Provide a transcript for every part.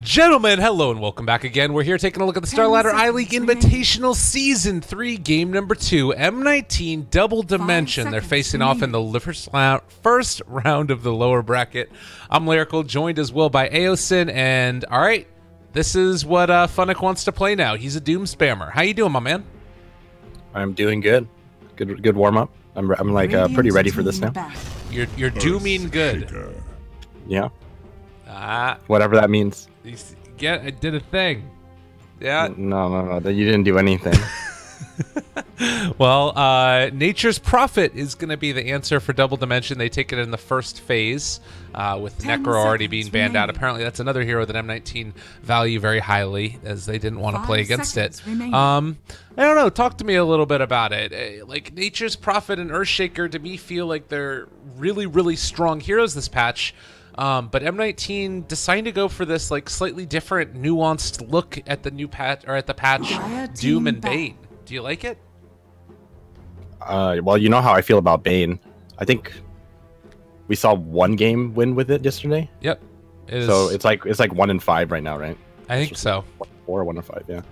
Gentlemen, hello and welcome back again. We're here taking a look at the Star Ladder I-League Invitational Season 3, Game Number 2, M19 Double Dimension. They're facing off in the first round of the lower bracket. I'm Lyrical, joined as well by Aosin, and alright, this is what Funnick wants to play now. He's a Doom spammer. How you doing, my man? I'm doing good. Good warm-up. I'm like pretty ready for this now. You're dooming good. Yeah. Whatever that means. I did a thing. Yeah. No. You didn't do anything. Well, Nature's Prophet is going to be the answer for Double Dimension. They take it in the first phase, with Necro already being banned out. Apparently, that's another hero that M19 value very highly, as they didn't want to play against it. I don't know. Talk to me a little bit about it. Like, Nature's Prophet and Earthshaker, to me, feel like they're really, really strong heroes this patch. But M19 deciding to go for this like slightly different, nuanced look at the new patch, or at the patch Doom and Bane. Do you like it? Well, you know how I feel about Bane. I think we saw one game win with it yesterday. Yep. So it's like 1-5 right now, right? I think so. 4 or 1-5, yeah.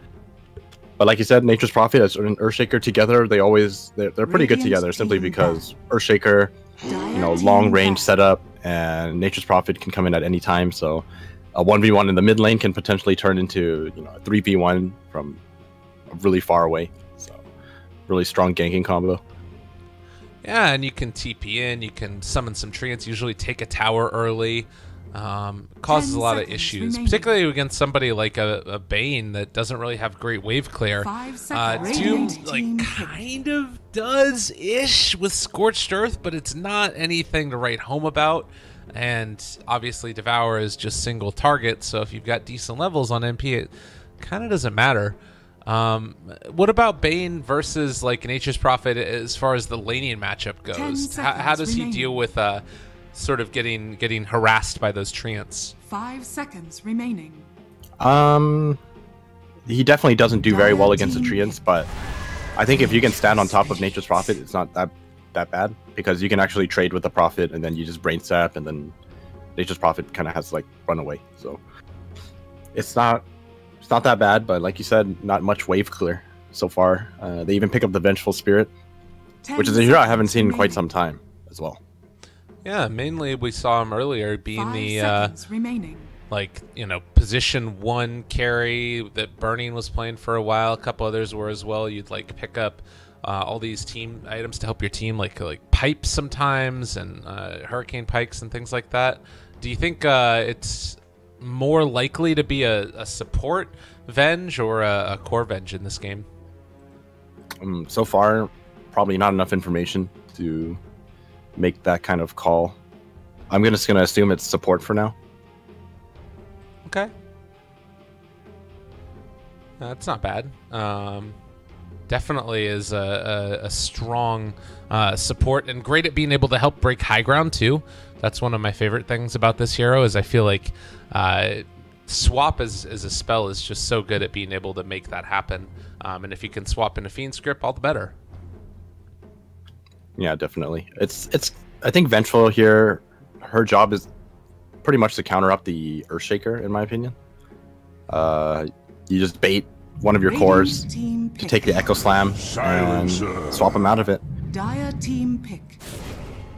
But like you said, Nature's Prophet and Earthshaker together, they're pretty good together, simply because Earthshaker, long range setup, and Nature's Prophet can come in at any time, so a 1v1 in the mid lane can potentially turn into a 3v1 from really far away. So really strong ganking combo. Yeah, and you can TP in, you can summon some treants, usually take a tower early. Causes a lot of issues, particularly against somebody like a Bane that doesn't really have great wave clear. Doom kind of does-ish with Scorched Earth, but it's not anything to write home about. And obviously Devour is just single target, so if you've got decent levels on MP, it kind of doesn't matter. What about Bane versus like Nature's Prophet as far as the laning matchup goes? How does he deal with sort of getting harassed by those treants? 5 seconds remaining. He definitely doesn't do very well against the treants, but I think if you can stand on top of Nature's Prophet, it's not that bad, because you can actually trade with the Prophet, and then you just brain sap, and then Nature's Prophet kind of has to like run away. So it's not that bad, but like you said, not much wave clear so far. They even pick up the Vengeful Spirit, which is a hero I haven't seen in quite some time as well. Yeah, mainly we saw him earlier being the position 1 carry that Burning was playing for a while. A couple others were as well. You'd like pick up all these team items to help your team, like pipes sometimes, and hurricane pikes and things like that. Do you think it's more likely to be a support Venge or a core Venge in this game? So far, probably not enough information to make that kind of call. I'm just gonna assume it's support for now. Okay. That's not bad. Definitely is a strong support, and great at being able to help break high ground too. That's one of my favorite things about this hero, is I feel like swap as a spell is just so good at being able to make that happen. And if you can swap into Fiend Script, all the better. Yeah, definitely. I think Vengeful here, her job is pretty much to counter up the Earthshaker, in my opinion. You just bait one of your cores to take the Echo Slam and swap them out of it. Dire team pick.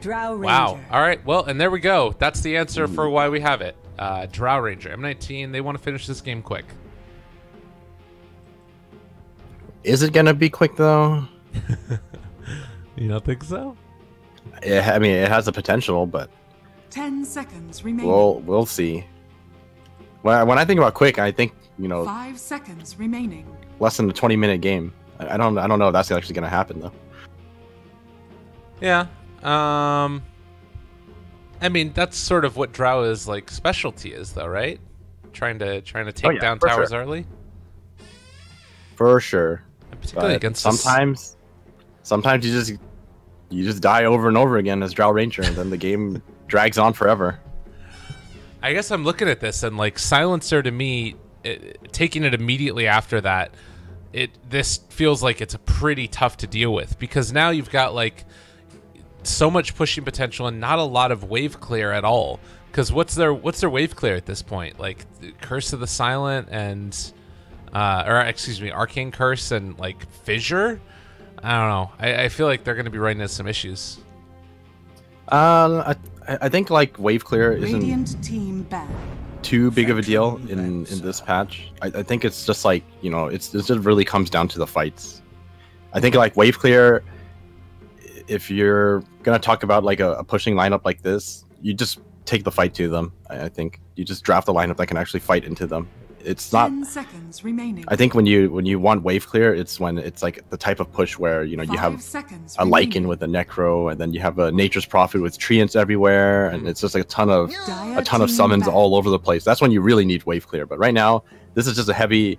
Drow Ranger. Wow. All right. Well, and there we go. That's the answer for why we have it. Drow Ranger. M19, they want to finish this game quick. Is it going to be quick, though? You don't think so? Yeah, I mean, it has the potential, but 10 seconds remaining. We'll see. When I think about quick, I think 5 seconds remaining. Less than a 20-minute game. I don't know if that's actually going to happen though. Yeah. I mean, that's sort of what Drow's like specialty is, though, right? Trying to take down towers early. For sure. And particularly against sometimes you just die over and over again as Drow Ranger, and then the game drags on forever. I guess I'm looking at this, and like Silencer to me, taking it immediately after that, this feels like it's pretty tough to deal with, because now you've got like so much pushing potential and not a lot of wave clear at all. Because what's their wave clear at this point? Like Curse of the Silent and or excuse me, Arcane Curse and like Fissure. I don't know. I feel like they're going to be running into some issues. I think like wave clear isn't Radiant team ban. too big of a deal in this patch. I think it's just like, you know, it just really comes down to the fights. I think like wave clear, if you're gonna talk about like a pushing lineup like this, you just take the fight to them. I think you just draft a lineup that can actually fight into them. It's not. 10 seconds remaining. I think when you want wave clear, it's when it's like the type of push where, you know, you have a Lycan with a Necro, and then you have a Nature's Prophet with Treants everywhere, and it's just like a ton of summons all over the place. That's when you really need wave clear. But right now, this is just a heavy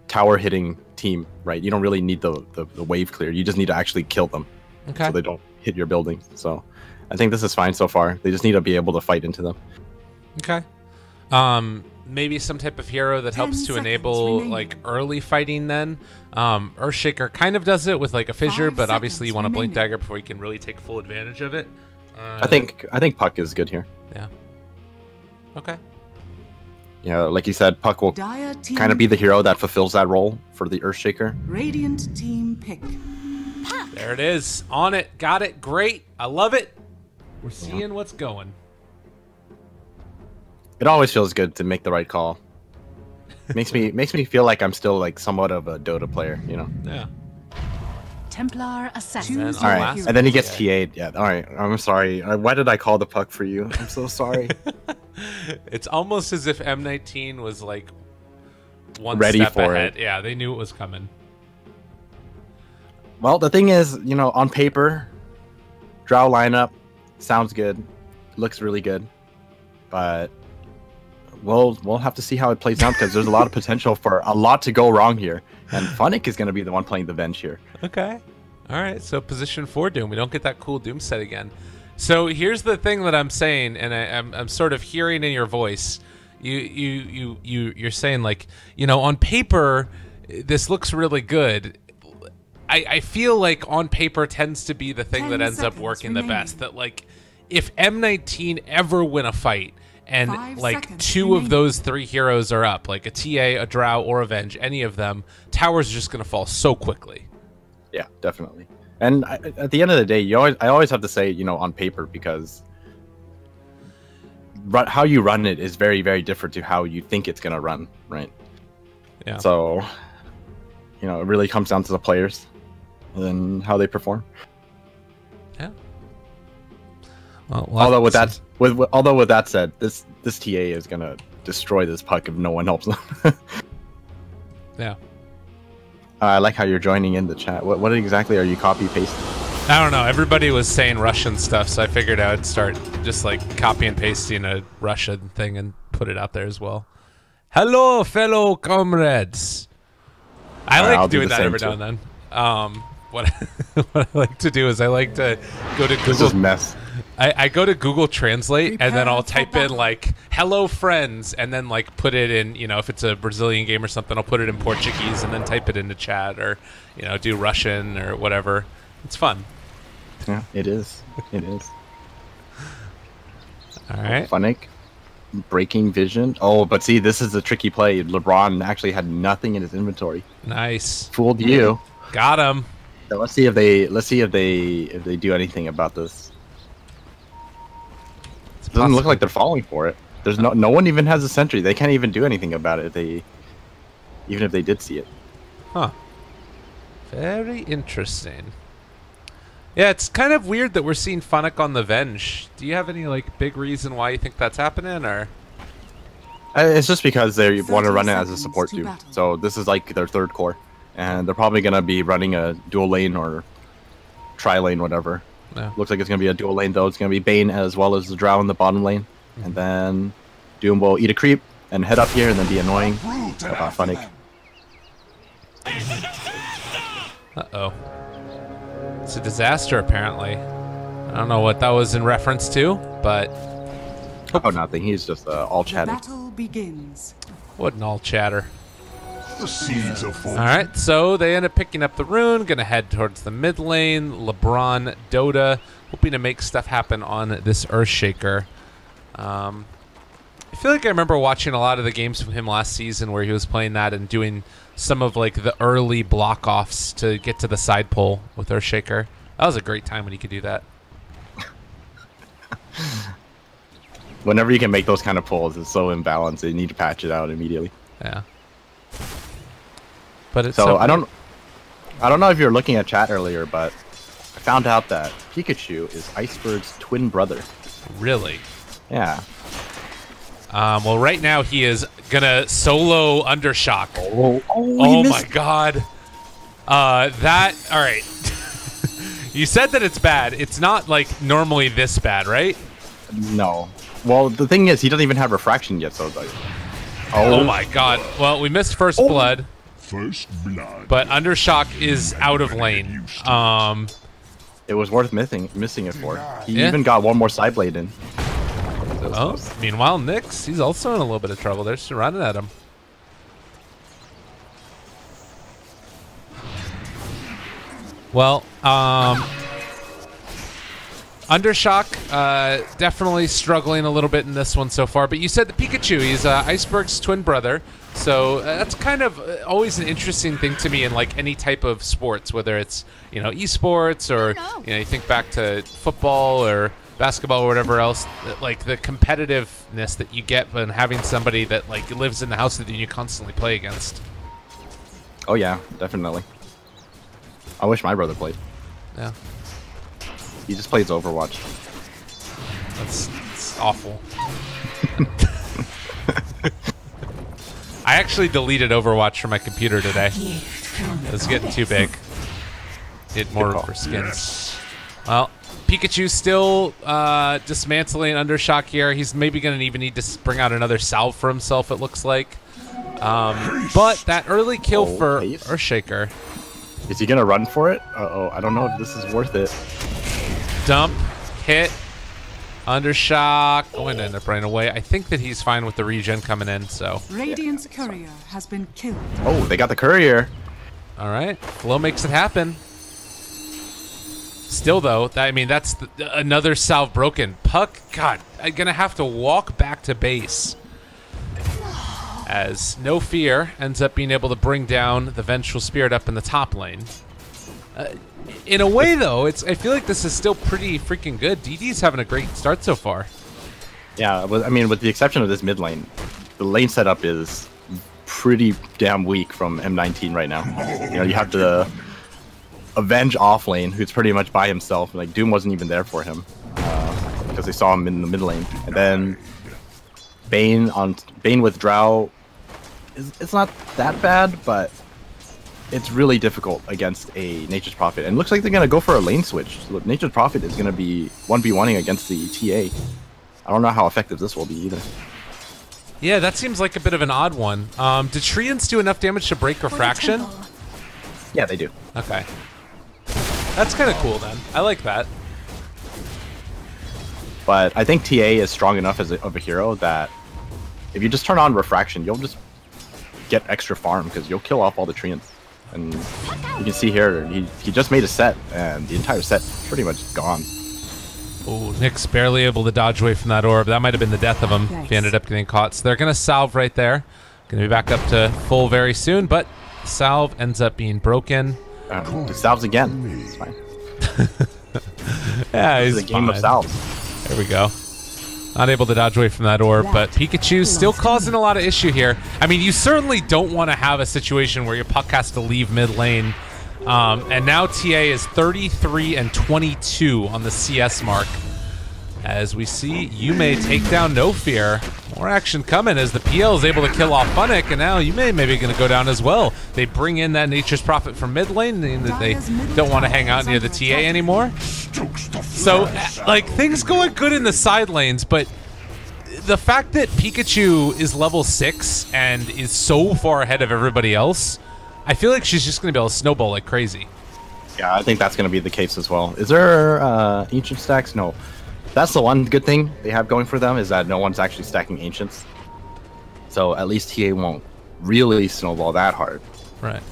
tower hitting team, right? You don't really need the wave clear. You just need to actually kill them, so they don't hit your buildings. So I think this is fine so far. They just need to be able to fight into them. Okay. Maybe some type of hero that helps to enable like early fighting then. Earthshaker kind of does it with like a Fissure, but obviously you want a Blink Dagger before you can really take full advantage of it. I think Puck is good here. Yeah. Okay. Yeah, like you said, Puck will kind of be the hero that fulfills that role for the Earthshaker. Radiant team pick. There it is. On it. Got it. Great. I love it. We're seeing what's going. It always feels good to make the right call. Makes me feel like I'm still like somewhat of a Dota player, you know. Yeah. Templar assassin. All right, and then he gets TA'd. Yeah. All right. I'm sorry. Why did I call the Puck for you? I'm so sorry. It's almost as if M19 was like one ready step for ahead. it. Yeah, they knew it was coming. Well, the thing is, you know, on paper, Drow lineup sounds good, looks really good, but we'll have to see how it plays out because there's a lot of potential for a lot to go wrong here, and Funnick is going to be the one playing the bench here. Okay. All right. So position 4 Doom. We don't get that cool Doom set again. So here's the thing that I'm saying, and I'm sort of hearing in your voice. You're saying like, you know, on paper this looks really good. I feel like on paper tends to be the thing that ends up working the best. That like if M19 ever win a fight and like 2 of those 3 heroes are up, like a TA, a Drow, or a Venge, any of them, towers are just going to fall so quickly. Yeah, definitely. And at the end of the day, I always have to say, you know, on paper, because how you run it is very, very different to how you think it's going to run, right? Yeah. So, you know, it really comes down to the players and how they perform. Yeah. Well, although with that said, this TA is going to destroy this Puck if no one helps them. Yeah. I like how you're joining in the chat. What exactly are you copy pasting? I don't know. Everybody was saying Russian stuff, so I figured I would start just like copy and pasting a Russian thing and put it out there as well. Hello, fellow comrades. I like doing that every now and then. What I like to do is I like to go to Google. This is mess. I go to Google Translate and then I'll type in like "hello friends" and then like put it in, you know, if it's a Brazilian game or something, I'll put it in Portuguese and then type it into chat, or you know, do Russian or whatever. It's fun. Yeah, it is. It is. All right. Funnick, breaking vision. Oh, but see, this is a tricky play. LeBron actually had nothing in his inventory. Nice. Fooled you. Got him. So let's see if they do anything about this. It doesn't look like they're falling for it. There's no one even has a sentry. They can't even do anything about it. Even if they did see it. Huh. Very interesting. Yeah, it's kind of weird that we're seeing Funnick on the Venge. Do you have any like big reason why you think that's happening, or? It's just because they want to run it as a support too. So this is like their 3rd core, and they're probably gonna be running a dual lane or tri lane, whatever. Yeah. Looks like it's gonna be a dual lane though. It's gonna be Bane as well as the Drow in the bottom lane, and then Doom will eat a creep and head up here and then be annoying about Funnick. Uh-oh. It's a disaster, apparently. I don't know what that was in reference to, but... Oh, nothing. He's just all chatting. Battle begins. What an all chatter. The seeds of fortune. Alright, so they end up picking up the rune, gonna head towards the mid lane. LeBron, Dota, hoping to make stuff happen on this Earthshaker. I feel like I remember watching a lot of the games from him last season where he was playing that and doing some of like the early block offs to get to the side pole with Earthshaker. That was a great time when he could do that. Whenever you can make those kind of pulls, it's so imbalanced. You need to patch it out immediately. Yeah. But it's so I don't know if you were looking at chat earlier, but I found out that Pikachu is Iceberg's twin brother. Really? Yeah. Well, right now he is gonna solo Undershock. Oh my God. All right. You said that it's bad. It's not like normally this bad, right? No. Well, the thing is, he doesn't even have refraction yet, so it's like. Oh my God. Well, we missed First Blood. First blood. But Undershock is out of lane. It was worth missing it for. He even got one more side blade in. Oh, meanwhile, Nyx, he's also in a little bit of trouble. They're surrounding at him. Well, Undershock definitely struggling a little bit in this one so far. But you said the Pikachu, he's Iceberg's twin brother. So that's kind of always an interesting thing to me in like any type of sports, whether it's, you know, esports or, you know, you think back to football or basketball or whatever else, like the competitiveness that you get when having somebody that like lives in the house that you constantly play against. Oh yeah, definitely. I wish my brother played. Yeah. He just plays Overwatch. That's awful. I actually deleted Overwatch from my computer today. It was getting too big. Need more for skins. Well, Pikachu still dismantling Undershock here. He's maybe going to even need to bring out another salve for himself, it looks like. But that early kill for Earthshaker. Is he going to run for it? Uh-oh, I don't know if this is worth it. Dump, hit, Undershock. Going to end up running away. I think that he's fine with the regen coming in, so. Radiant's courier has been killed. Oh, they got the courier. All right, Flo makes it happen. Still, though, I mean, that's another salve broken. Puck, God, I'm going to have to walk back to base. As No Fear ends up being able to bring down the Vengeful Spirit up in the top lane. In a way, though, I feel like this is still pretty freaking good. DD's having a great start so far. Yeah, I mean, with the exception of this mid lane, the lane setup is pretty damn weak from M19 right now. You know, you have the Avenge off lane, who's pretty much by himself. Like, Doom wasn't even there for him because they saw him in the mid lane. And then Bane with Drow, it's not that bad, but it's really difficult against a Nature's Prophet. And it looks like they're going to go for a lane switch. So Nature's Prophet is going to be 1v1ing against the TA. I don't know how effective this will be either. Yeah, that seems like a bit of an odd one. Did Treants do enough damage to break Refraction? Yeah, they do. Okay. That's kind of cool then. I like that. But I think TA is strong enough of a hero that if you just turn on Refraction, you'll just get extra farm because you'll kill off all the Treants. And you can see here, he just made a set, and the entire set pretty much gone. Oh, Nick's barely able to dodge away from that orb. That might have been the death of him if he ended up getting caught. So they're going to salve right there. Going to be back up to full very soon, but salve ends up being broken. The salves again. It's fine. Yeah, he's a game of salves. There we go. Not able to dodge away from that orb, but Pikachu's still causing a lot of issue here. I mean, you certainly don't want to have a situation where your puck has to leave mid lane. And now TA is 33 and 22 on the CS mark. As we see, Yume take down No Fear. More action coming as the PL is able to kill off Funnick, and now Yume maybe going to go down as well. They bring in that Nature's Prophet from mid lane, and they don't want to hang out near the TA anymore. So, like, things going good in the side lanes, but the fact that Pikachu is level 6 and is so far ahead of everybody else, I feel like she's just going to be able to snowball like crazy. Yeah, I think that's going to be the case as well. Is there ancient stacks? No. That's the one good thing they have going for them, is that no one's actually stacking ancients. So at least TA won't really snowball that hard. Right.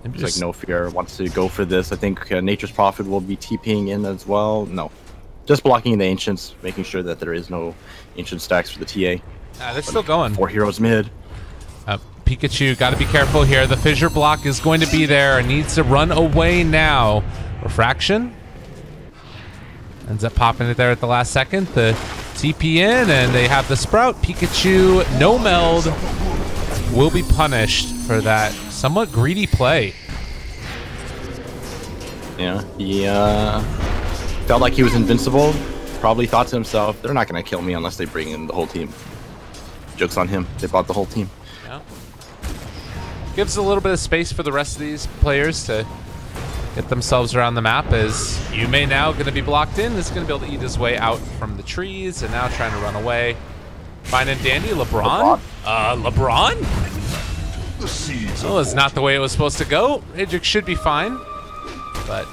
It's like No Fear wants to go for this. I think Nature's Prophet will be TPing in as well. No. Just blocking the Ancients, making sure that there is no Ancient stacks for the TA. They're still going. 4 heroes mid. Pikachu, got to be careful here. The fissure block is going to be there and needs to run away now. Refraction ends up popping it there at the last second. The TP in, and they have the Sprout. Pikachu, no meld, will be punished for that somewhat greedy play. Yeah, he felt like he was invincible. Probably thought to himself, they're not going to kill me unless they bring in the whole team. Joke's on him. They brought the whole team. Yeah. Gives a little bit of space for the rest of these players to get themselves around the map, as Yume now going to be blocked in. Is going to be able to eat his way out from the trees, and now trying to run away. Fine and dandy. LeBron? LeBron? Oh, it's not the way it was supposed to go. Hidrick should be fine, but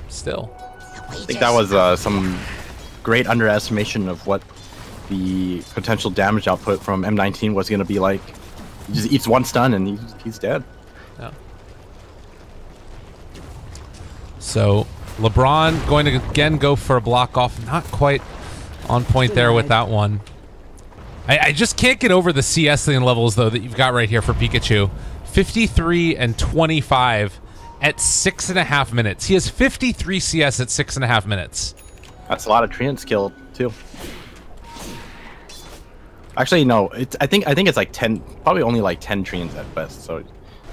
still. I think that was some great underestimation of what the potential damage output from M19 was going to be like. He just eats one stun and he's dead. Yeah. So LeBron going to again go for a block off. Not quite on point there with that one. I just can't get over the CS levels though that you've got right here for Pikachu. 53 and 25 at 6.5 minutes. He has 53 CS at 6.5 minutes. That's a lot of treants killed too. Actually, no. I think it's like 10, probably only like 10 treants at best. So,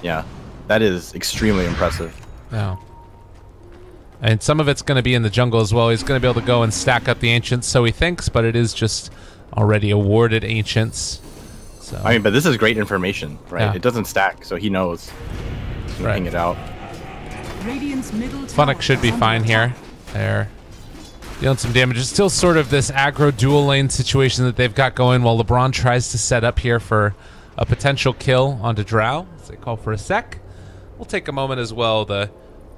yeah, that is extremely impressive. Yeah. And some of it's going to be in the jungle as well. He's going to be able to go and stack up the Ancients, so he thinks, but it is just already awarded Ancients. So. I mean, but this is great information, right? Yeah. It doesn't stack, so he knows. He can hang it out. Funnick should be fine here. There. Dealing some damage. It's still sort of this aggro dual lane situation that they've got going while LeBron tries to set up here for a potential kill onto Drow. As they call for a sec. We'll take a moment as well to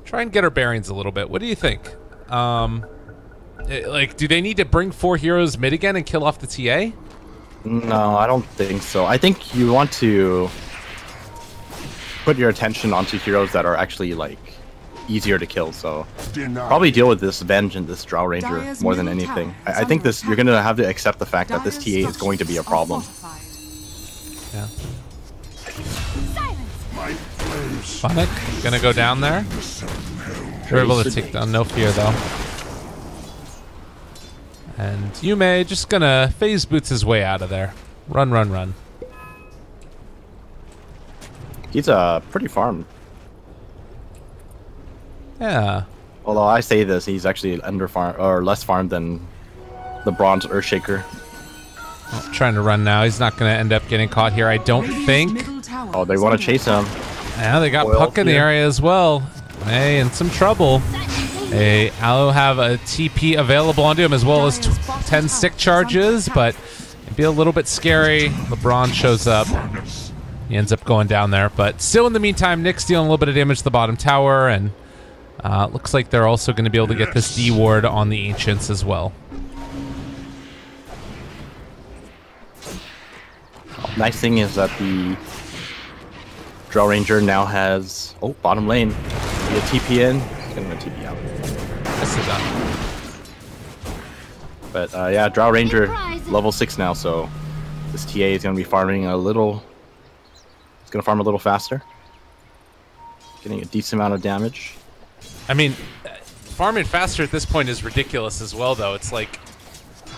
try and get our bearings a little bit. What do you think? Like, do they need to bring 4 heroes mid again and kill off the TA? No, I don't think so. I think you want to put your attention onto heroes that are actually, like, easier to kill, so probably deal with this Venge and this Drow Ranger more than anything. I think this you're gonna have to accept the fact that this TA is going to be a problem. Yeah. Funnick gonna go down there. We're able to take down, no fear though. And Yume just gonna phase boots his way out of there. Run, run, run. He's pretty farmed. Yeah. Although I say this, he's actually under farm or less farmed than the Bronze Earthshaker. Oh, trying to run now. He's not going to end up getting caught here, I don't think. Oh, they want to chase him. Yeah, they got Puck in the area as well. Hey, in some trouble. Hey, Aloe have a TP available onto him as well as 10 stick charges, but it'd be a little bit scary. LeBron shows up. He ends up going down there, but still in the meantime, Nick's dealing a little bit of damage to the bottom tower, and looks like they're also going to be able to get this D ward on the Ancients as well. Nice thing is that the Drow Ranger now has bottom lane. The TP in, he's gonna TP out. Nicely done. But yeah, Drow Ranger level 6 now, so this TA is gonna be farming a little. It's gonna farm a little faster, getting a decent amount of damage. I mean, farming faster at this point is ridiculous as well, though. It's like,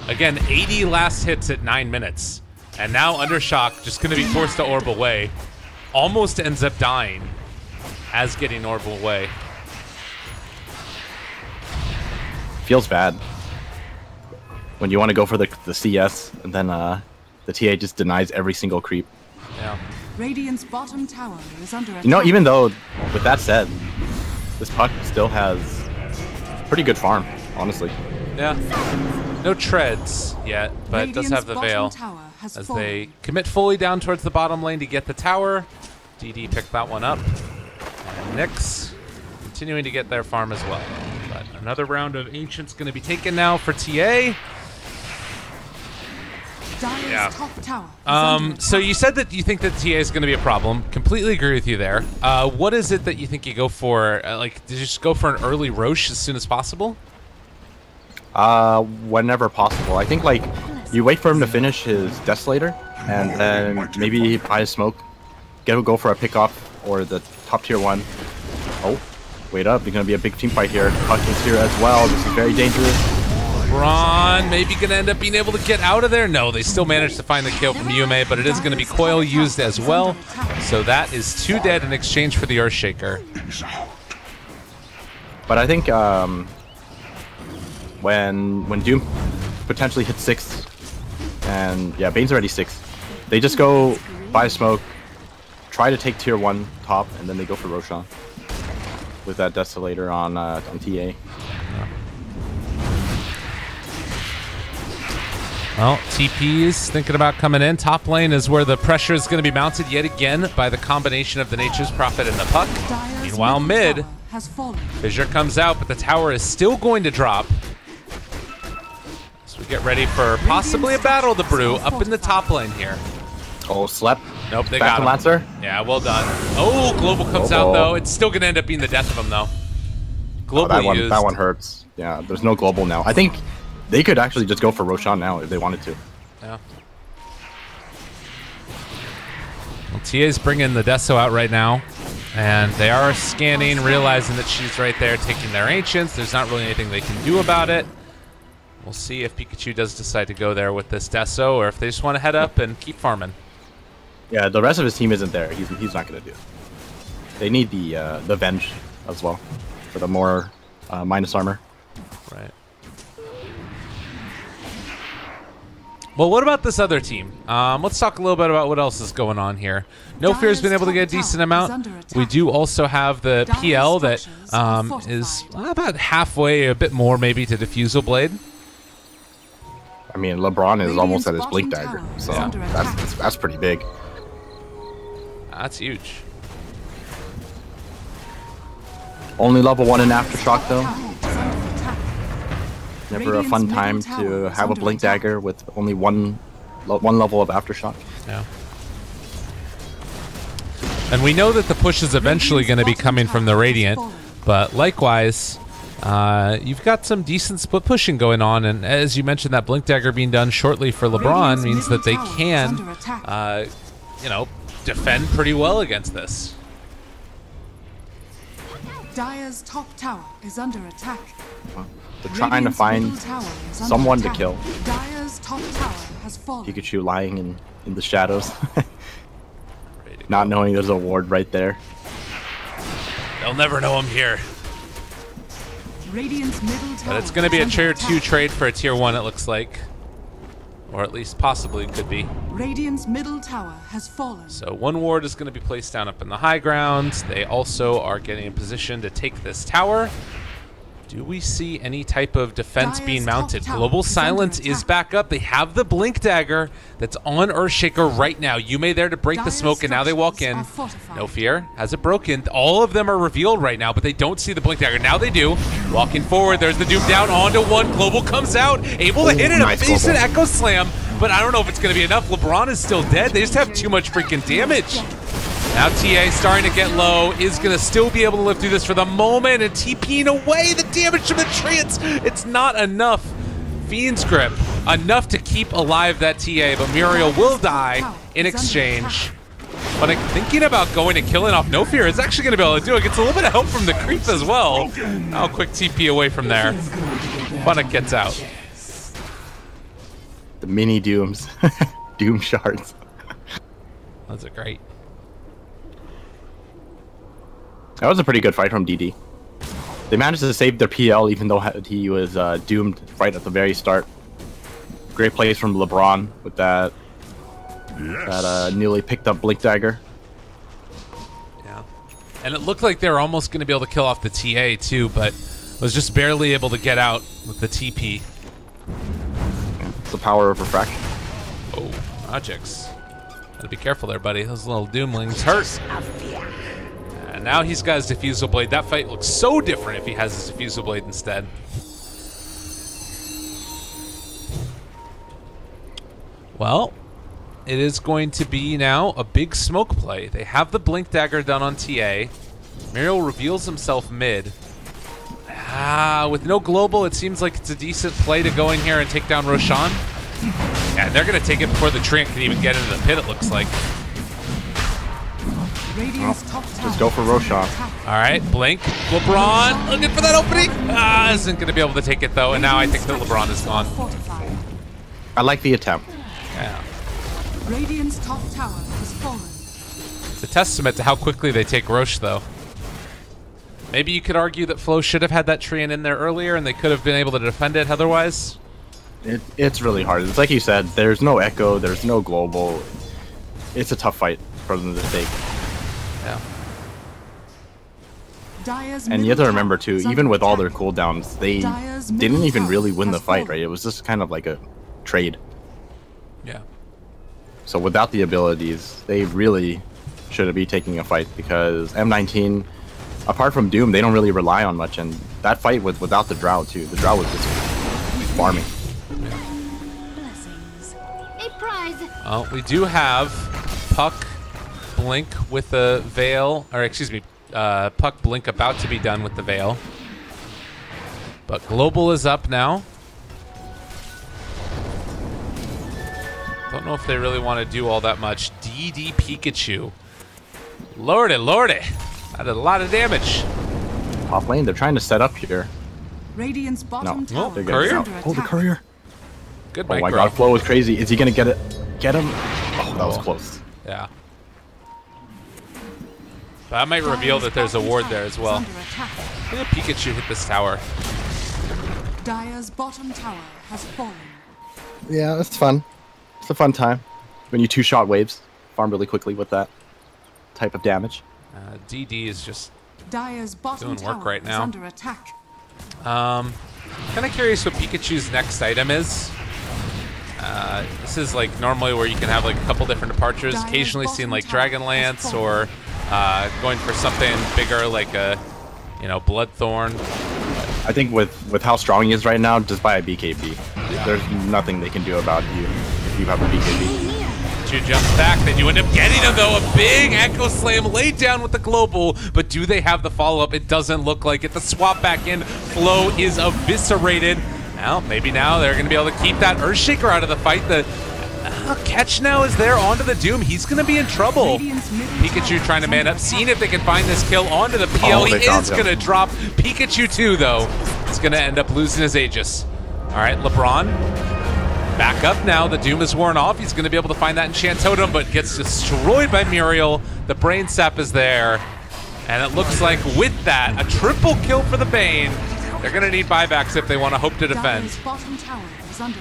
again, 80 last hits at 9 minutes. And now Undershock just going to be forced to orb away. Almost ends up dying as getting orb away. Feels bad when you want to go for the CS, and then the TA just denies every single creep. Yeah. Radiant's bottom tower is under attack. You know, even though, with that said, this Puck still has pretty good farm, honestly. Yeah. No treads yet, but it does have the Veil as they commit fully down towards the bottom lane to get the tower. DD picked that one up. And Nyx continuing to get their farm as well. But another round of Ancients going to be taken now for TA. Yeah. So you said that you think that TA is going to be a problem. Completely agree with you there. What is it that you think you go for? Like, did you just go for an early Roche as soon as possible? Whenever possible. I think like you wait for him to finish his Desolator, and then maybe buy a smoke, go for a pickoff or the top tier 1. Oh, wait up! There's gonna be a big team fight here. Hucking's here as well. This is very dangerous. Braun maybe gonna end up being able to get out of there. No, they still managed to find the kill from Yume, but it is gonna be Coil used as well. So that is 2 dead in exchange for the Earthshaker. But I think when Doom potentially hits 6, and yeah, Bane's already 6, they just go buy smoke, try to take tier 1 top, and then they go for Roshan with that Desolator on TA. Well, TP's thinking about coming in. Top lane is where the pressure is going to be mounted yet again by the combination of the Nature's Prophet and the Puck. Meanwhile, mid, Fissure comes out, but the tower is still going to drop. So we get ready for possibly a battle of the brew up in the top lane here. Oh, slept. Nope, they Back got him. Lancer. Yeah, well done. Oh, Global comes out, though. It's still going to end up being the death of him, though. Global used. That one hurts. Yeah, there's no global now. I think they could actually just go for Roshan now if they wanted to. Yeah. Well, TA's bringing the Deso out right now, and they are scanning, realizing that she's right there taking their Ancients. There's not really anything they can do about it. We'll see if Pikachu does decide to go there with this Deso, or if they just want to head up and keep farming. Yeah, the rest of his team isn't there. He's not going to do it. They need the Venge as well for the more minus armor. Right. Well, what about this other team? Let's talk a little bit about what else is going on here. No Fear's been able to get a decent amount. We do also have the PL that is about halfway, a bit more maybe, to Diffusal Blade. I mean, LeBron is almost at his Blink Dagger, so that's pretty big. That's huge. Only level 1 in Aftershock, though. Never a fun time to have a Blink Dagger with only one level of Aftershock. Yeah. And we know that the push is eventually going to be coming from the Radiant, but likewise, you've got some decent split pushing going on, and as you mentioned, that Blink Dagger being done shortly for LeBron means that they can, you know, defend pretty well against this. Dire's top tower is under attack. They're trying to find someone to kill. Dire's top tower has fallen. Pikachu lying in the shadows. Not knowing there's a ward right there. They'll never know I'm here. Radiant's middle tower, but it's going to be a tier 2 trade for a tier 1, it looks like. Or at least possibly could be. Radiant's middle tower has fallen. So 1 ward is going to be placed down up in the high ground. They also are getting in position to take this tower. Do we see any type of defense being mounted? Global Silence is back up. They have the Blink Dagger that's on Earthshaker right now. Yume there to break the smoke, and now they walk in. No Fear has it broken. All of them are revealed right now, but they don't see the Blink Dagger. Now they do. Walking forward, there's the Doom down onto 1. Global comes out, able to hit it. A decent Echo Slam, but I don't know if it's going to be enough. LeBron is still dead. They just have too much freaking damage. Now TA starting to get low, is going to still be able to live through this for the moment, and TPing away the damage from the treants. It's not enough. Fiend's Grip, enough to keep alive that TA, but Muriel will die in exchange. But I'm thinking about going and killing off No Fear. It's actually going to be able to do it. Gets a little bit of help from the creep as well. Now quick TP away from there. Funnick gets out. The mini Dooms. Doom shards. Those are great. That was a pretty good fight from DD. They managed to save their PL even though he was doomed right at the very start. Great plays from LeBron with that newly picked up Blink Dagger. Yeah. And it looked like they were almost going to be able to kill off the TA too, but was just barely able to get out with the TP. Yeah, it's the power of refraction. Oh, Projects. Gotta be careful there, buddy. Those little Doomlings hurt. And now he's got his Diffusal Blade. That fight looks so different if he has his Diffusal Blade instead. Well, it is going to be now a big smoke play. They have the Blink Dagger done on TA. Muriel reveals himself mid. With no global, it seems like it's a decent play to go in here and take down Roshan. Yeah, they're going to take it before the Treant can even get into the pit, it looks like. Just go for Roshan. All right, Blink. LeBron looking for that opening. Isn't going to be able to take it, though, and now I think that LeBron is gone. I like the attempt. Yeah. Radiant's top tower has fallen. It's a testament to how quickly they take Roche, though. Maybe you could argue that Flo should have had that Treant in there earlier, and they could have been able to defend it otherwise. It's really hard. It's like you said, there's no Echo, there's no global. It's a tough fight for them to take. Yeah. And you have to remember, too, even with all their cooldowns, they didn't even really win the fight, right? It was just kind of like a trade. Yeah. So without the abilities, they really shouldn't be taking a fight, because M19, apart from Doom, they don't really rely on much, and that fight was without the Drow, too. The Drow was just farming. Blessings. A prize. Well, we do have Puck, Blink with the Veil, or excuse me, Puck, Blink about to be done with the Veil. But Global is up now. Don't know if they really want to do all that much. DD Pikachu. Lordy, lordy. That did a lot of damage. Top lane, they're trying to set up here. Radiant's bottom No. tower Oh, is courier? under Oh, the attack. courier. Good Oh my micro. god, Flo was crazy. Is he gonna get it? Get him? Oh, that was close. Yeah. But I might reveal that there's a ward there as well. Under attack. Look at Pikachu hit this tower. Dire's bottom tower has fallen. Yeah, it's fun. It's a fun time. When you two-shot waves, farm really quickly with that type of damage. DD is just Dire's bottom doing work tower right is now. under attack. kind of curious what Pikachu's next item is. This is like normally where you can have like a couple different departures. Occasionally seen like Dragonlance or going for something bigger like a, you know, Bloodthorn. I think with how strong he is right now, just buy a BKB. There's nothing they can do about you if you have a BKB. Two jumps back, then you end up getting him though. A big Echo Slam laid down with the global, but do they have the follow-up? It doesn't look like it. The swap back in, Flo is eviscerated. Now, maybe now they're going to be able to keep that Earthshaker out of the fight. The catch now is there onto the Doom. He's going to be in trouble. Pikachu trying to man up, seeing if they can find this kill onto the PL. He is going to drop Pikachu too, though. He's going to end up losing his Aegis. All right, LeBron back up now. The Doom is worn off. He's going to be able to find that Enchant Totem, but gets destroyed by Muriel. The Brain Sap is there. And it looks like with that, a triple kill for the Bane. They're going to need buybacks if they want to hope to defend.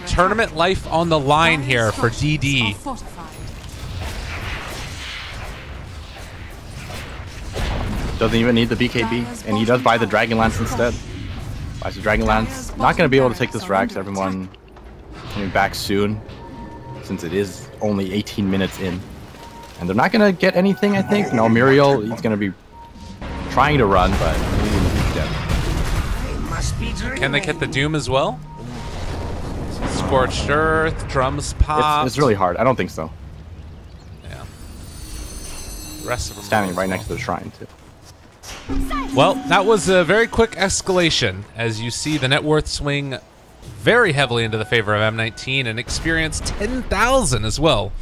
Tournament life on the line here for DD. Doesn't even need the BKB, and he does buy the Dragonlance instead. Buys the Dragonlance. Not going to be able to take this Rax. Everyone coming back soon, since it is only 18 minutes in. And they're not going to get anything, I think. No, Muriel, he's going to be trying to run, but he's dead. Can they get the Doom as well? Scorched Earth, drums pop. It's really hard. I don't think so. Yeah. The rest of them Standing right next to the shrine, too. Well, that was a very quick escalation, as you see the net worth swing very heavily into the favor of M19 and experience 10,000 as well.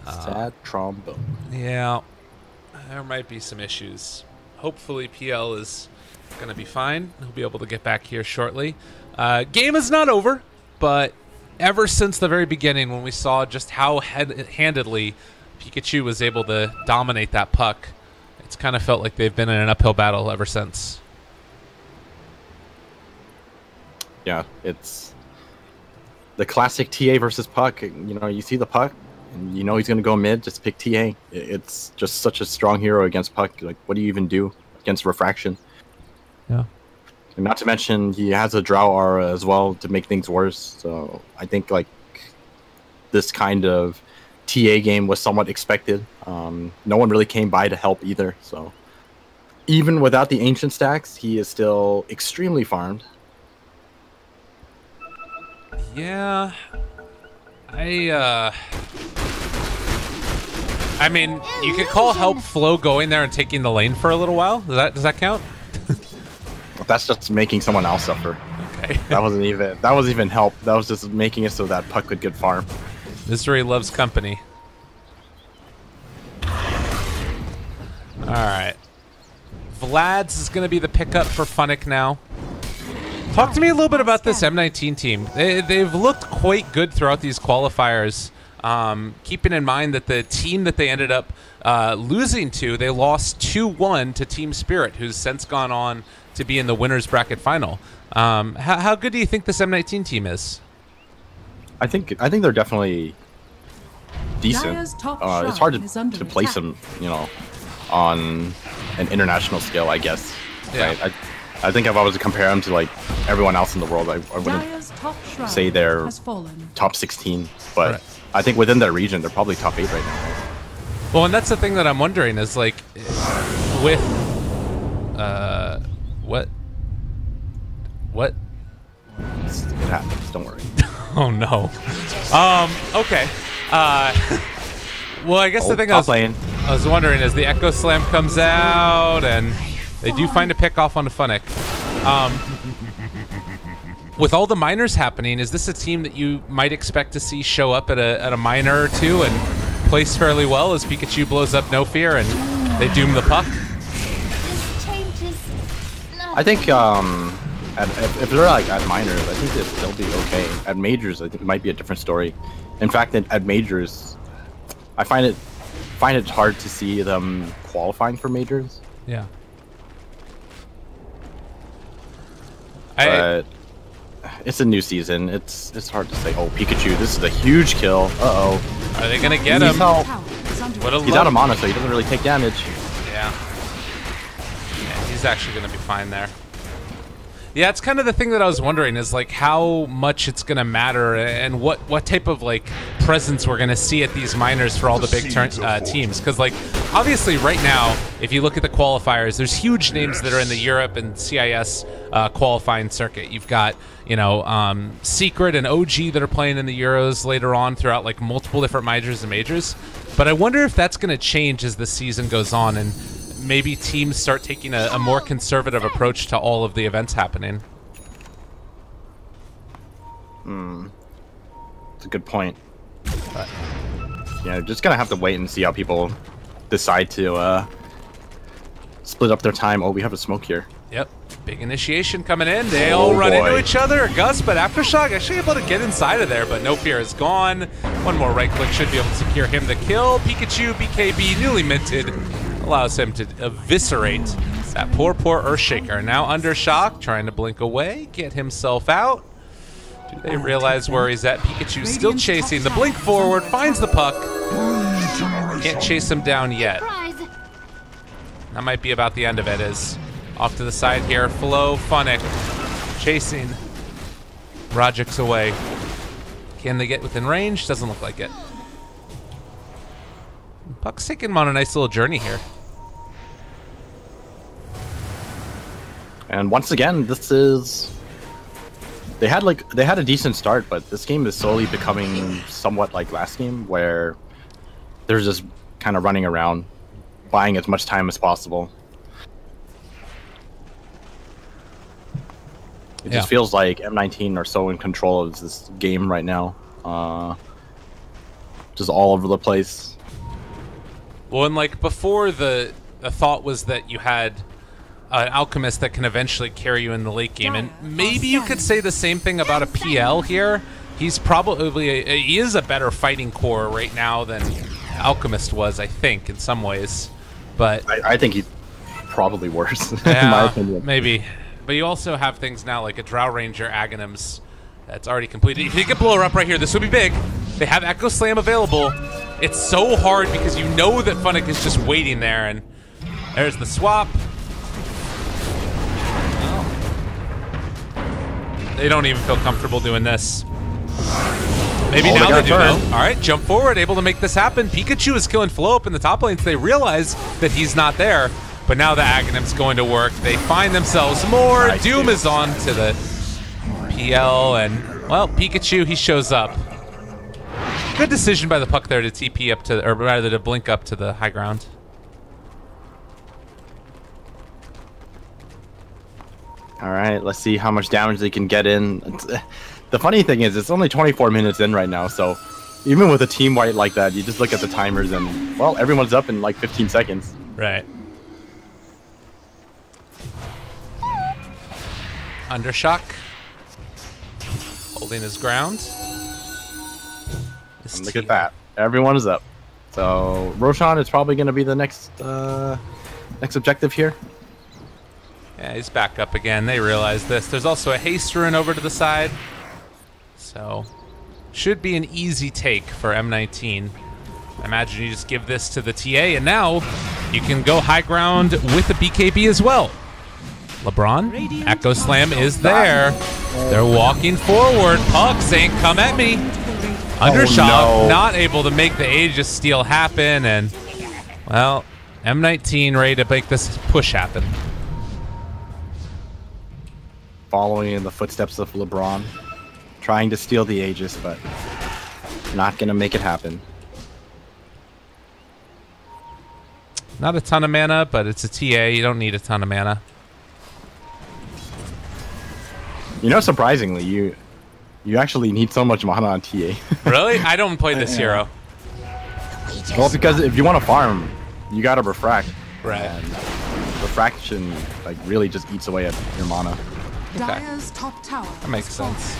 Sad trombone. Yeah, there might be some issues. Hopefully PL is going to be fine. He'll be able to get back here shortly. Game is not over, but ever since the very beginning when we saw just how handedly Pikachu was able to dominate that puck, it's kind of felt like they've been in an uphill battle ever since. Yeah, it's the classic TA versus puck. You know, you see the puck, and you know he's going to go mid, just pick TA. It's just such a strong hero against puck. Like, what do you even do against refraction? Yeah. And not to mention, he has a Drow aura as well to make things worse. So I think, like, this kind of TA game was somewhat expected. No one really came by to help either. So even without the ancient stacks, he is still extremely farmed. Yeah, I mean, you could call help Flo going there and taking the lane for a little while. Does that count? That's just making someone else suffer. Okay. That wasn't even help. That was just making it so that Puck could get farm. Misery loves company. All right. Vlad's is going to be the pickup for Funnick now. Talk to me a little bit about this M19 team. They've looked quite good throughout these qualifiers. Keeping in mind that the team that they ended up losing to, they lost 2-1 to Team Spirit, who's since gone on to be in the winners bracket final. How good do you think this M19 team is? I think they're definitely decent. It's hard to place them, you know, on an international scale, I guess. Yeah. Right? I think if I was to compare them to like everyone else in the world, I wouldn't say they're top 16, but right. I think within their region, they're probably top 8 right now. Well, and that's the thing that I'm wondering is like, with what? It happens. Don't worry. Oh no. Okay. Well, I guess the thing I was wondering is the Echo Slam comes out and they do find a pick off on the Funnick. With all the minors happening, is this a team that you might expect to see show up at a minor or two and place fairly well as Pikachu blows up No Fear and they doom the Puck? I think if they're like at minors, I think that they'll be okay. At majors, I think it might be a different story. In fact, at majors, I find it hard to see them qualifying for majors. Yeah. But it's a new season. It's hard to say. Oh, Pikachu, this is a huge kill. Uh-oh. Are they gonna get him? He's out of mana, so he doesn't really take damage. Yeah. He's actually gonna be fine there. Yeah, it's kind of the thing that I was wondering is like how much it's gonna matter and what type of like presence we're gonna see at these minors for all the big teams. Because like obviously right now, if you look at the qualifiers, there's huge names that are in the Europe and CIS qualifying circuit. You've got Secret and OG that are playing in the Euros later on throughout like multiple different majors and majors. But I wonder if that's gonna change as the season goes on and maybe teams start taking a more conservative approach to all of the events happening. That's a good point. But, yeah, just gonna have to wait and see how people decide to split up their time. Oh, we have a smoke here. Yep, big initiation coming in. They all run into each other. Gus, but Aftershock actually able to get inside of there, but No Fear is gone. One more right click should be able to secure him the kill. Pikachu, BKB, newly minted, allows him to eviscerate that poor Earthshaker. Now under shock, trying to blink away, get himself out. Do they realize where he's at? Pikachu still chasing. The blink forward, finds the Puck. Can't chase him down yet. That might be about the end of it. Is off to the side here. Flo, Funnick, chasing. Rajik's away. Can they get within range? Doesn't look like it. Puck's taking him on a nice little journey here. And once again, this is... They had a decent start, but this game is slowly becoming somewhat like last game, where they're just kind of running around, buying as much time as possible. It just feels like M19 are so in control of this game right now. Just all over the place. Well, and like before, the thought was that you had an Alchemist that can eventually carry you in the late game, and maybe you could say the same thing about a PL here. He's probably he is a better fighting core right now than Alchemist was, I think, in some ways. But I think he's probably worse, yeah, in my opinion. Maybe. But you also have things now like a Drow Ranger Aghanims that's already completed. If you could blow her up right here, this would be big. They have Echo Slam available. It's so hard because you know that Funnick is just waiting there, and there's the swap. They don't even feel comfortable doing this. Maybe now they do though. All right, jump forward, able to make this happen. Pikachu is killing Flo up in the top lane, so they realize that he's not there. But now the Aghanim's going to work. They find themselves more. Nice, Doom is on to the PL, and, well, Pikachu, he shows up. Good decision by the puck there to TP up to, or rather to blink up to the high ground. All right, let's see how much damage they can get in. The funny thing is, it's only 24 minutes in right now, so even with a team wipe like that, you just look at the timers and, well, everyone's up in like 15 seconds. Right. Undershock. Holding his ground. And look at that. Everyone is up. So Roshan is probably going to be the next next objective here. Yeah, he's back up again. They realize this. There's also a haste rune over to the side. So, should be an easy take for M19. I imagine you just give this to the TA, and now you can go high ground with the BKB as well. LeBron, Echo Slam is there. They're walking forward. Puck saying, come at me. Undershot, not able to make the Aegis steal happen, and, well, M19 ready to make this push happen. Following in the footsteps of LeBron, trying to steal the Aegis, but not gonna make it happen. Not a ton of mana, but it's a TA. You don't need a ton of mana. You know, surprisingly, you actually need so much mana on TA. Really? I don't play this hero. Well, because if you want to farm, you gotta refract. Right. And refraction like really just eats away at your mana. Dire's top tower. That makes sense.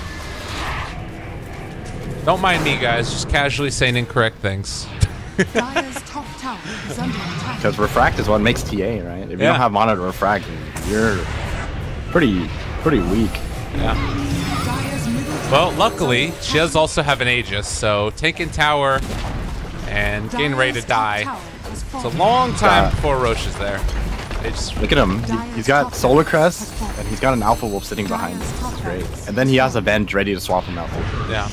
Don't mind me, guys. Just casually saying incorrect things. Dire's top tower is under attack. Because refract is what makes TA, right? If you don't have mana to refract, you're pretty weak. Yeah. Dire's middle tower Well, luckily, she does also have an Aegis, so taking tower and getting ready to die. It's a long time before Roche is there. They just Look at him. He's got Solar Crest, and he's got an Alpha Wolf sitting behind him. That's great. And then he has Avenge ready to swap him out. yeah.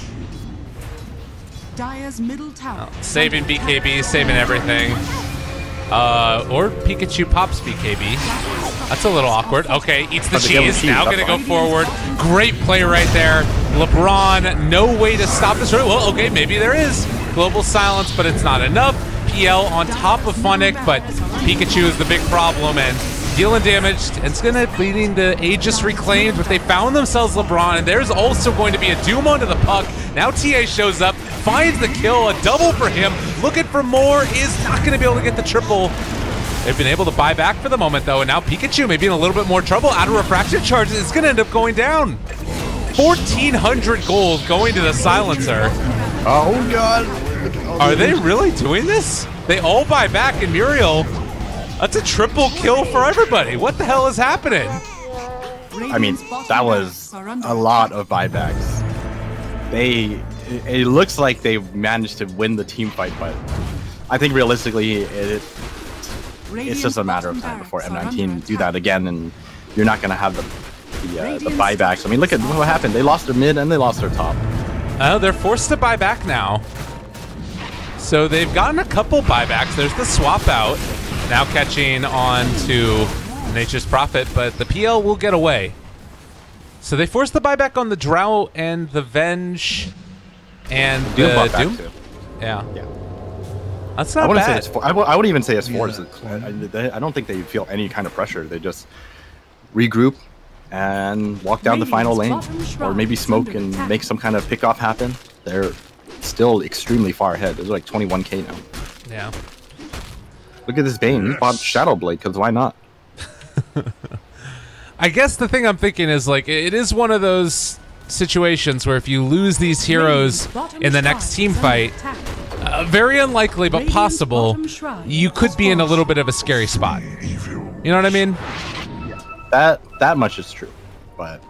Dire's middle tower. Saving BKB, saving everything. Or Pikachu pops BKB. That's a little awkward. Okay, eats the cheese. Now gonna go forward. Great play right there. LeBron, no way to stop this. Well, okay, maybe there is. Global silence, but it's not enough. PL on top of Funnick, but Pikachu is the big problem and dealing damage. It's gonna leading to Aegis reclaimed, but they found themselves LeBron, and there's also going to be a Doom onto the puck. Now TA shows up, finds the kill, a double for him. Looking for more, is not gonna be able to get the triple. They've been able to buy back for the moment though, and now Pikachu may be in a little bit more trouble. Out of refraction charges, it's gonna end up going down. 1,400 gold going to the silencer. Oh god. Are they really doing this? They all buy back, and Muriel, that's a triple kill for everybody. What the hell is happening? I mean, that was a lot of buybacks. It looks like they managed to win the team fight, but I think realistically, it's just a matter of time before M19 do that again, and you're not going to have the buybacks. I mean, look at what happened. They lost their mid and they lost their top. They're forced to buy back now. So they've gotten a couple buybacks. There's the swap out, now catching on to Nature's Prophet, but the PL will get away. So they forced the buyback on the Drow and the Venge and the Doom. Yeah. That's not bad. I wouldn't even say it's forced. I don't think they feel any kind of pressure. They just regroup and walk down the final lane, or maybe smoke and make some kind of pickoff happen. They're still extremely far ahead. There's like 21k now. Yeah. Look at this Bane. He bought Shadow Blade because why not? I guess the thing I'm thinking is, like, it is one of those situations where if you lose these heroes in the next team fight, very unlikely but possible, you could be in a little bit of a scary spot. You know what I mean? That much is true, but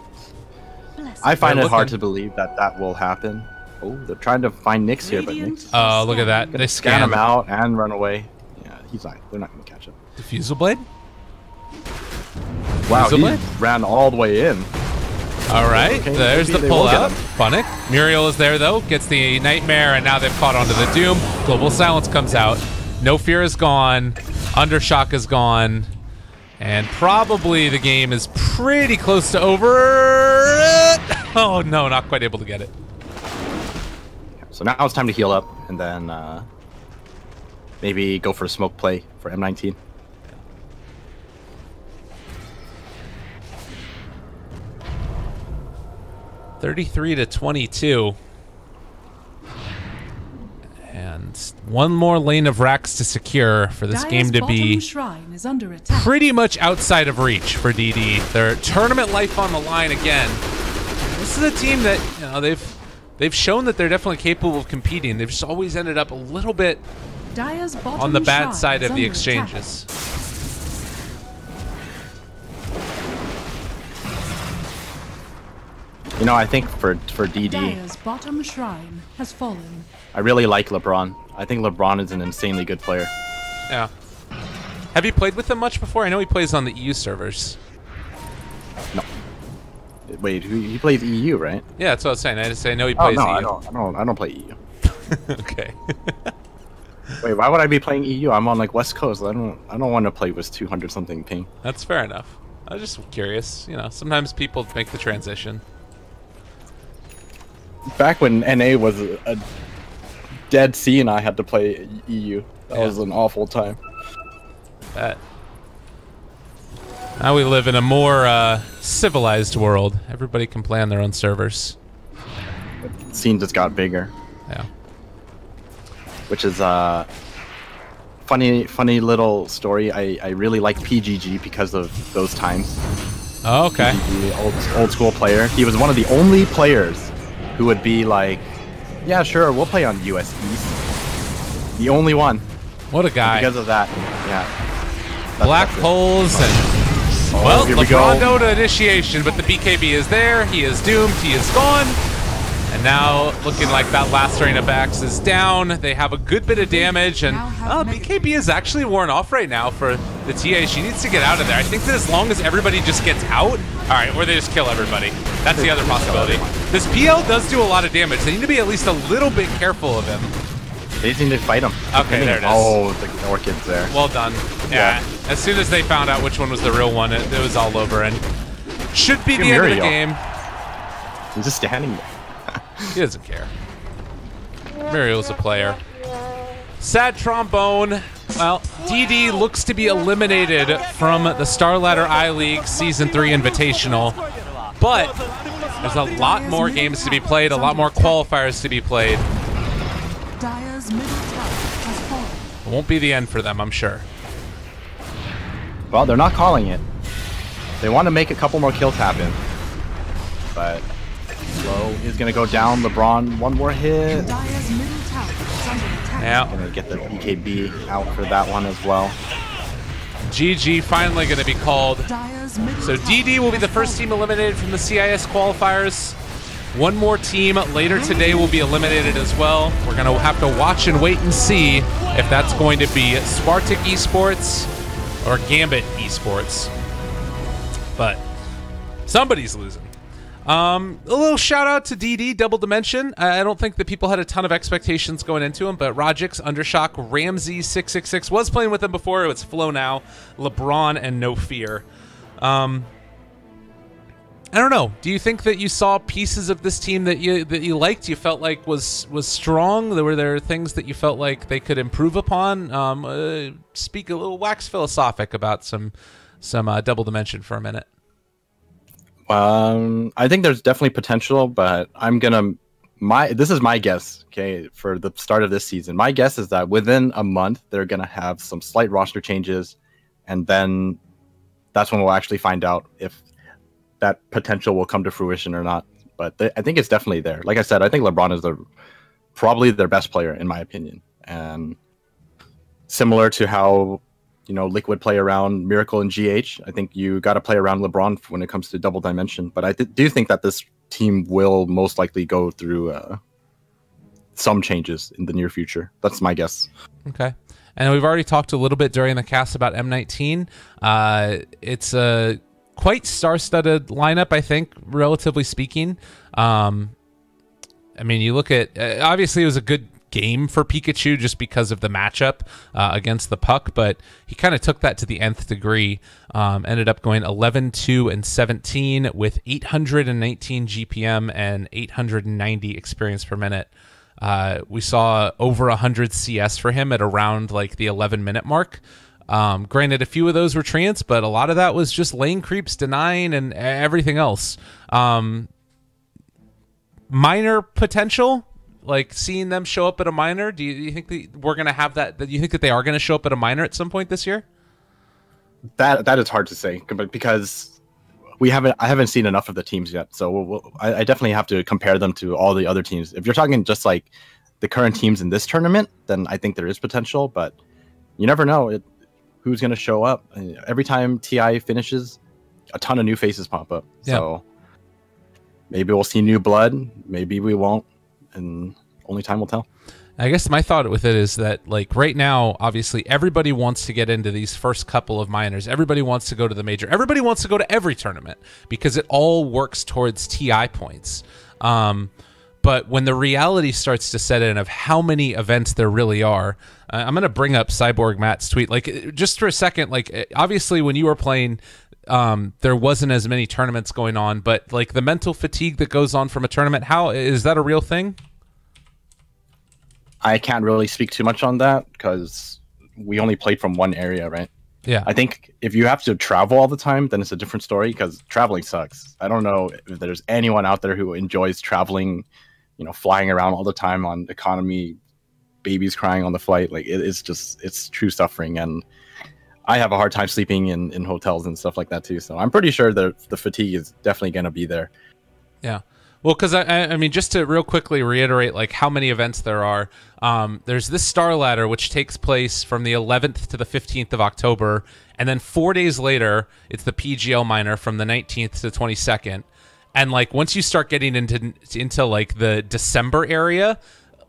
I find it hard to believe that will happen. Oh, they're trying to find Nyx here, but Nyx. Oh, look at that. They scan him out and run away. Yeah, they're not going to catch him. Diffusal Blade? Wow, he ran all the way in. All right, okay, there's the pull out. Funnick. Muriel is there, though. Gets the Nightmare, and now they've caught onto the Doom. Global Silence comes out. No Fear is gone. Undershock is gone. And probably the game is pretty close to over. Oh, no, not quite able to get it. So now it's time to heal up, and then maybe go for a smoke play for M19. 33-22. And one more lane of racks to secure for this game to be shrine is under attack. pretty much outside of reach for DD. Their tournament life on the line again. This is a team that, you know, they've shown that they're definitely capable of competing. They've just always ended up a little bit on the bad side of the exchanges. You know, I think for DD, Dire's bottom shrine has fallen. I really like LeBron. I think LeBron is an insanely good player. Yeah. Have you played with him much before? I know he plays on the EU servers. No. Wait, he plays EU, right? Yeah, that's what I was saying. I know he plays EU. I don't play EU. Okay. Wait, why would I be playing EU? I'm on like West Coast. I don't want to play with 200 something ping. That's fair enough. I was just curious. You know, sometimes people make the transition. Back when NA was a dead sea and I had to play EU, that was an awful time. Bet. Now we live in a more civilized world. Everybody can play on their own servers. The scene just got bigger. Yeah. Which is funny little story. I really like PGG because of those times. Oh, okay. PGG, old school player. He was one of the only players who would be like, yeah, sure, we'll play on US East. The only one. What a guy. And because of that, yeah. Black holes and... well, here we LeBron go. to initiation, but the BKB is there. He is doomed. He is gone. And now, looking like that last rain of backs is down. They have a good bit of damage, and BKB is actually worn off right now for the TA. She needs to get out of there. I think that as long as everybody just gets out, all right, or they just kill everybody. That's the other possibility. This PL does do a lot of damage. They need to be at least a little bit careful of him. They just need to fight him. Okay, there it is. Oh, the orchid's there. Well done. Yeah. As soon as they found out which one was the real one, it was all over, and should be the end of the game. He's just standing there. He doesn't care. Muriel's a player. Sad trombone. Well, DD looks to be eliminated from the Starladder I-League Season 3 Invitational, but there's a lot more games to be played, a lot more qualifiers to be played. Dire's middle tower has fallen. It won't be the end for them, I'm sure. Well, they're not calling it. They want to make a couple more kills happen, but Low is going to go down. LeBron, one more hit. Dire's middle tower is under attack. Yeah. Going to get the BKB out for that one as well. GG finally going to be called. Dire's middle So DD will be the first team eliminated from the CIS qualifiers. One more team later today will be eliminated as well. We're going to have to watch and wait and see if that's going to be Spartak Esports or Gambit Esports. But somebody's losing. A little shout out to DD Double Dimension. I don't think that people had a ton of expectations going into him, but Rajix, Undershock, Ramsey 666 was playing with him before. It's Flow now, LeBron, and No Fear. I don't know. Do you think that you saw pieces of this team that you liked? You felt like was strong? Were there things that you felt like they could improve upon? Speak a little wax philosophic about some Double Dimension for a minute. I think there's definitely potential, but this is my guess, okay, for the start of this season. My guess is that within a month, they're gonna have some slight roster changes, and then that's when we'll actually find out if that potential will come to fruition or not. But I think it's definitely there. Like I said, I think LeBron is probably their best player, in my opinion. And similar to how, you know, Liquid play around Miracle and GH, I think you got to play around LeBron when it comes to Double Dimension. But I do think that this team will most likely go through some changes in the near future. That's my guess. Okay. And we've already talked a little bit during the cast about M19. It's a quite star-studded lineup, I think, relatively speaking. I mean, you look at... obviously, it was a good game for Pikachu just because of the matchup against the Puck, but he kind of took that to the nth degree. Ended up going 11, 2, and 17 with 819 GPM and 890 experience per minute. We saw over 100 CS for him at around like the 11-minute mark. Granted, a few of those were treants, but a lot of that was just lane creeps, denying, and everything else. Minor potential, like seeing them show up at a minor. Do you think we're going to have that? Do you think that they are going to show up at a minor at some point this year? That is hard to say, because I haven't seen enough of the teams yet. So I definitely have to compare them to all the other teams. If you're talking just like the current teams in this tournament, then I think there is potential, but you never know who's going to show up. Every time TI finishes, a ton of new faces pop up. Yeah. So maybe we'll see new blood, maybe we won't, and only time will tell. I guess my thought with it is that, like, right now, obviously, everybody wants to get into these first couple of minors. Everybody wants to go to the major. Everybody wants to go to every tournament because it all works towards TI points. But when the reality starts to set in of how many events there really are, I'm going to bring up Cyborg Matt's tweet. Like, just for a second, like, obviously, when you were playing, there wasn't as many tournaments going on, but, like, the mental fatigue that goes on from a tournament, how is that a real thing? I can't really speak too much on that because we only played from one area, right? Yeah. I think if you have to travel all the time, then it's a different story because traveling sucks. I don't know if there's anyone out there who enjoys traveling, flying around all the time on economy, babies crying on the flight. Like it's true suffering. And I have a hard time sleeping in hotels and stuff like that too. So I'm pretty sure the fatigue is definitely going to be there. Yeah. Well, because I mean, just to real quickly reiterate, like how many events there are. There's this Star Ladder, which takes place from the 11th to the 15th of October, and then 4 days later, it's the PGL minor from the 19th to the 22nd. And like once you start getting into like the December area,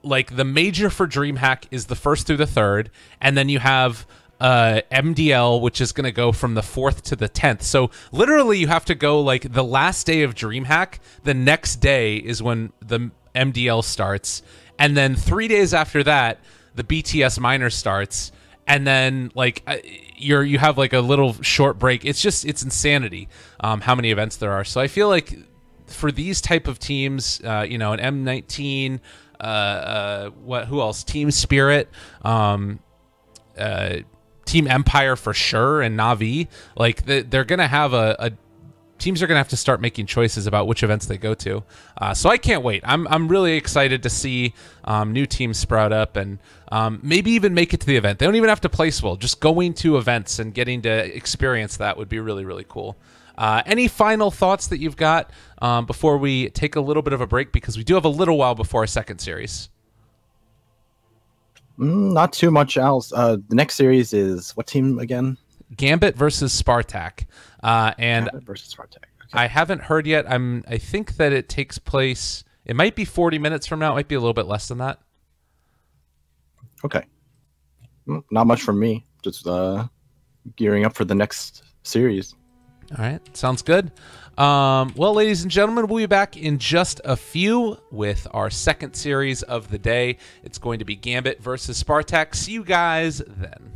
like the major for DreamHack is the 1st through the 3rd, and then you have MDL, which is going to go from the 4th to the 10th. So literally you have to go like the last day of DreamHack. The next day is when the MDL starts. And then 3 days after that, the BTS minor starts. And then like you have like a little short break. It's insanity how many events there are. So I feel like for these type of teams, an M19, who else? Team Spirit, Team Empire for sure, and Na'Vi, like they're gonna have teams are gonna have to start making choices about which events they go to. So I can't wait. I'm really excited to see new teams sprout up and maybe even make it to the event. They don't even have to place well. Just going to events and getting to experience that would be really, really cool. Any final thoughts that you've got before we take a little bit of a break, because we do have a little while before our second series? Not too much else. The next series is what team again? Gambit versus Spartak. And Gambit versus Spartak. Okay. I haven't heard yet. I think that it takes place. It might be 40 minutes from now. It might be a little bit less than that. Okay. Not much from me. Just gearing up for the next series. All right. Sounds good. Well, ladies and gentlemen, we'll be back in just a few with our second series of the day. It's going to be Gambit versus Spartak. See you guys then.